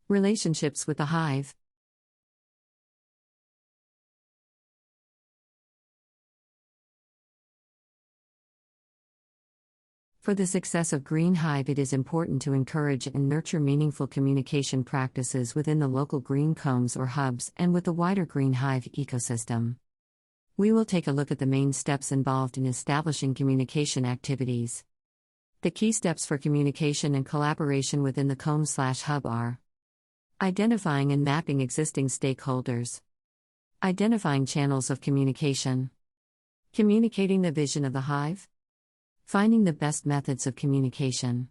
Relationships with the hive. For the success of GreenHive, it is important to encourage and nurture meaningful communication practices within the local green combs or hubs and with the wider GreenHive ecosystem. We will take a look at the main steps involved in establishing communication activities. The key steps for communication and collaboration within the comb/hub are: identifying and mapping existing stakeholders, identifying channels of communication, communicating the vision of the hive, finding the best methods of communication,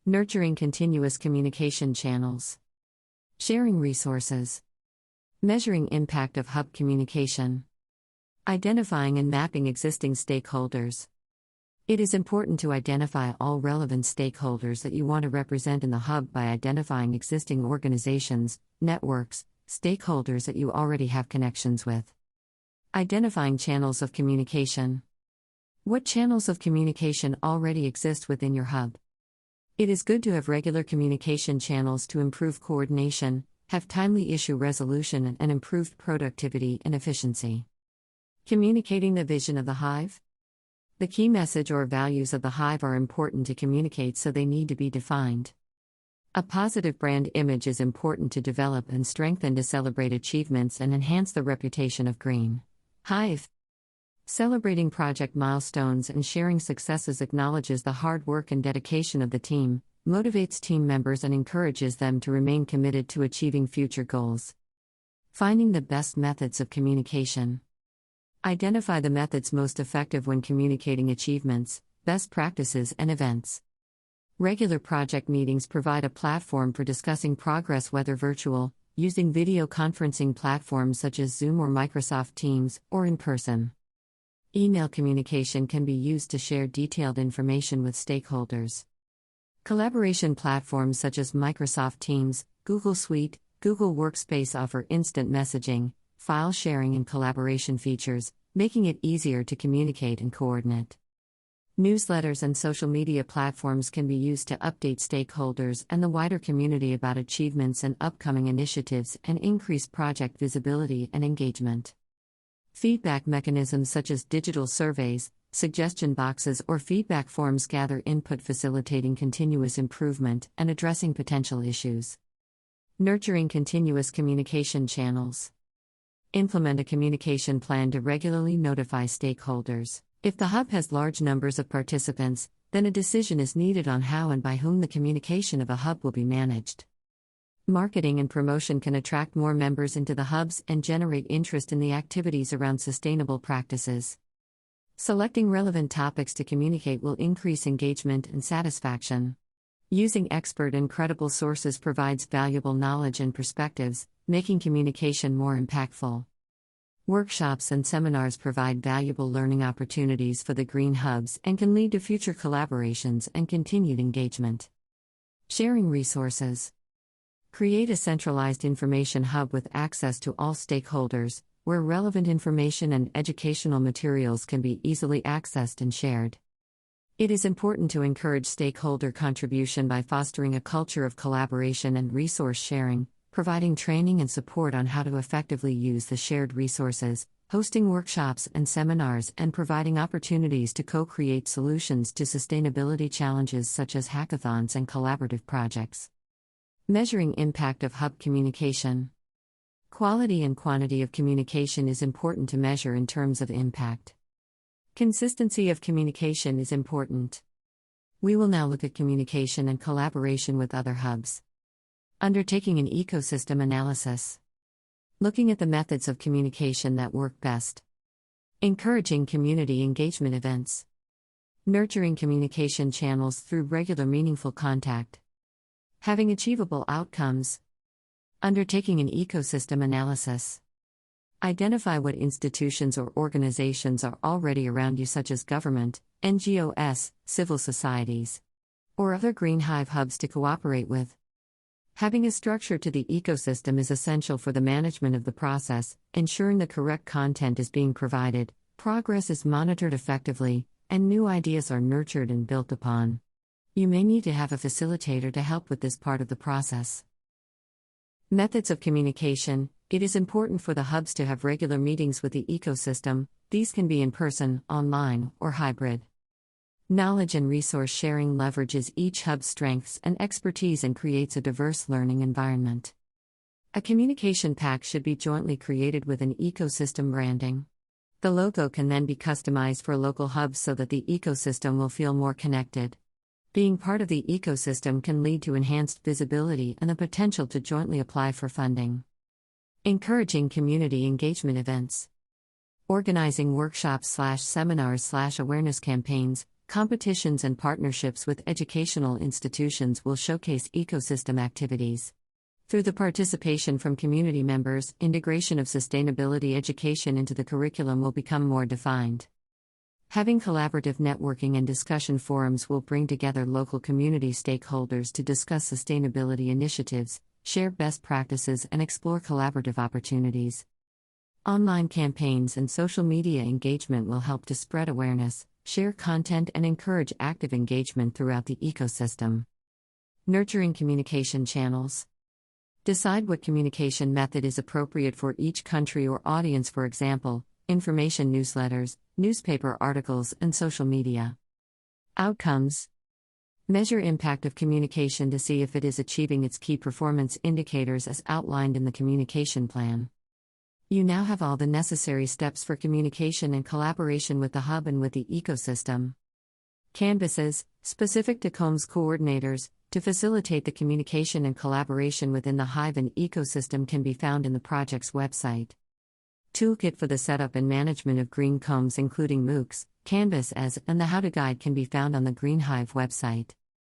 nurturing continuous communication channels, sharing resources, measuring impact of hub communication, identifying and mapping existing stakeholders. It is important to identify all relevant stakeholders that you want to represent in the hub by identifying existing organizations, networks, stakeholders that you already have connections with. Identifying channels of communication. What channels of communication already exist within your hub? It is good to have regular communication channels to improve coordination, have timely issue resolution, and improved productivity and efficiency. Communicating the vision of the hive. The key message or values of the hive are important to communicate, so they need to be defined. A positive brand image is important to develop and strengthen to celebrate achievements and enhance the reputation of GreenHive. Celebrating project milestones and sharing successes acknowledges the hard work and dedication of the team, motivates team members, and encourages them to remain committed to achieving future goals. Finding the best methods of communication. Identify the methods most effective when communicating achievements, best practices, and events. Regular project meetings provide a platform for discussing progress, whether virtual, using video conferencing platforms such as Zoom or Microsoft Teams, or in person. Email communication can be used to share detailed information with stakeholders. Collaboration platforms such as Microsoft Teams, Google Suite, Google Workspace offer instant messaging, file sharing, and collaboration features, making it easier to communicate and coordinate. Newsletters and social media platforms can be used to update stakeholders and the wider community about achievements and upcoming initiatives and increase project visibility and engagement. Feedback mechanisms such as digital surveys, suggestion boxes, or feedback forms gather input, facilitating continuous improvement and addressing potential issues. Nurturing continuous communication channels. Implement a communication plan to regularly notify stakeholders. If the hub has large numbers of participants, then a decision is needed on how and by whom the communication of a hub will be managed. Marketing and promotion can attract more members into the hubs and generate interest in the activities around sustainable practices. Selecting relevant topics to communicate will increase engagement and satisfaction. Using expert and credible sources provides valuable knowledge and perspectives, making communication more impactful. Workshops and seminars provide valuable learning opportunities for the green hubs and can lead to future collaborations and continued engagement. Sharing resources. Create a centralized information hub with access to all stakeholders, where relevant information and educational materials can be easily accessed and shared. It is important to encourage stakeholder contribution by fostering a culture of collaboration and resource sharing, providing training and support on how to effectively use the shared resources, hosting workshops and seminars, and providing opportunities to co-create solutions to sustainability challenges such as hackathons and collaborative projects. Measuring impact of hub communication. Quality and quantity of communication is important to measure in terms of impact. Consistency of communication is important. We will now look at communication and collaboration with other hubs. Undertaking an ecosystem analysis. Looking at the methods of communication that work best. Encouraging community engagement events. Nurturing communication channels through regular meaningful contact. Having achievable outcomes. Undertaking an ecosystem analysis. Identify what institutions or organizations are already around you, such as government, NGOs, civil societies, or other GreenHive hubs to cooperate with. Having a structure to the ecosystem is essential for the management of the process, ensuring the correct content is being provided, progress is monitored effectively, and new ideas are nurtured and built upon. You may need to have a facilitator to help with this part of the process. Methods of communication. It is important for the hubs to have regular meetings with the ecosystem. These can be in person, online, or hybrid. Knowledge and resource sharing leverages each hub's strengths and expertise and creates a diverse learning environment. A communication pack should be jointly created with an ecosystem branding. The logo can then be customized for local hubs so that the ecosystem will feel more connected. Being part of the ecosystem can lead to enhanced visibility and the potential to jointly apply for funding. Encouraging community engagement events. Organizing workshops/seminars/awareness campaigns, competitions and partnerships with educational institutions will showcase ecosystem activities. Through the participation from community members, integration of sustainability education into the curriculum will become more defined. Having collaborative networking and discussion forums will bring together local community stakeholders to discuss sustainability initiatives, share best practices, and explore collaborative opportunities. Online campaigns and social media engagement will help to spread awareness, share content, and encourage active engagement throughout the ecosystem. Nurturing communication channels. Decide what communication method is appropriate for each country or audience, for example, information newsletters, newspaper articles, and social media. Outcomes. Measure impact of communication to see if it is achieving its key performance indicators as outlined in the communication plan. You now have all the necessary steps for communication and collaboration with the hub and with the ecosystem. Canvases, specific to comms coordinators, to facilitate the communication and collaboration within the Hive and ecosystem can be found in the project's website. Toolkit for the setup and management of green combs including MOOCs, Canvas as, and the How to Guide can be found on the GreenHive website.